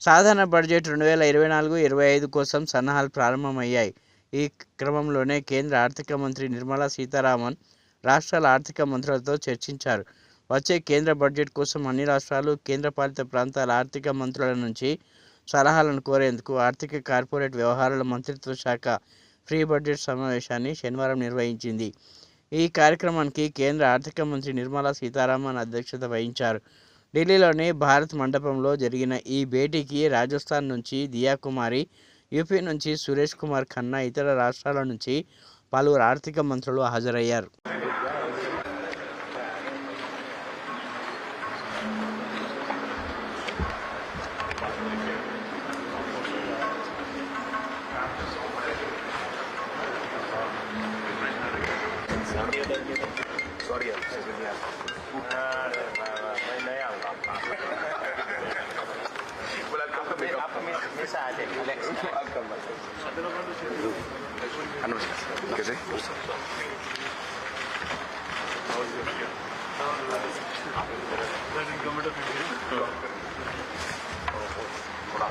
సాధారణ బడ్జెట్ 2024-25 కోసం సన్నాహాలు ప్రారంభమయ్యాయి. ఈ క్రమంలోనే కేంద్ర ఆర్థిక మంత్రి నిర్మలా సీతారామన్ రాష్ట్రాల ఆర్థిక మంత్రులతో చర్చించారు. వచ్చే కేంద్ర బడ్జెట్ కోసం అన్ని రాష్ట్రాలు, కేంద్రపాలిత ప్రాంతాల ఆర్థిక మంత్రుల నుంచి సలహాలను కోరేందుకు ఆర్థిక కార్పొరేట్ వ్యవహారాల మంత్రిత్వ శాఖ ప్రీ బడ్జెట్ సమావేశాన్ని శనివారం నిర్వహించింది. ఈ కార్యక్రమానికి కేంద్ర ఆర్థిక మంత్రి నిర్మలా సీతారామన్ అధ్యక్షత వహించారు. ఢిల్లీలోని భారత్ మండపంలో జరిగిన ఈ భేటీకి రాజస్థాన్ నుంచి దియా కుమారి, యూపీ నుంచి సురేష్ కుమార్ ఖన్నా, ఇతర రాష్ట్రాల నుంచి పలువురు ఆర్థిక మంత్రులు హాజరయ్యారు. Sorry, मैं नहीं आऊँगा। आप हमेशा आते हैं। कैसे? थोड़ा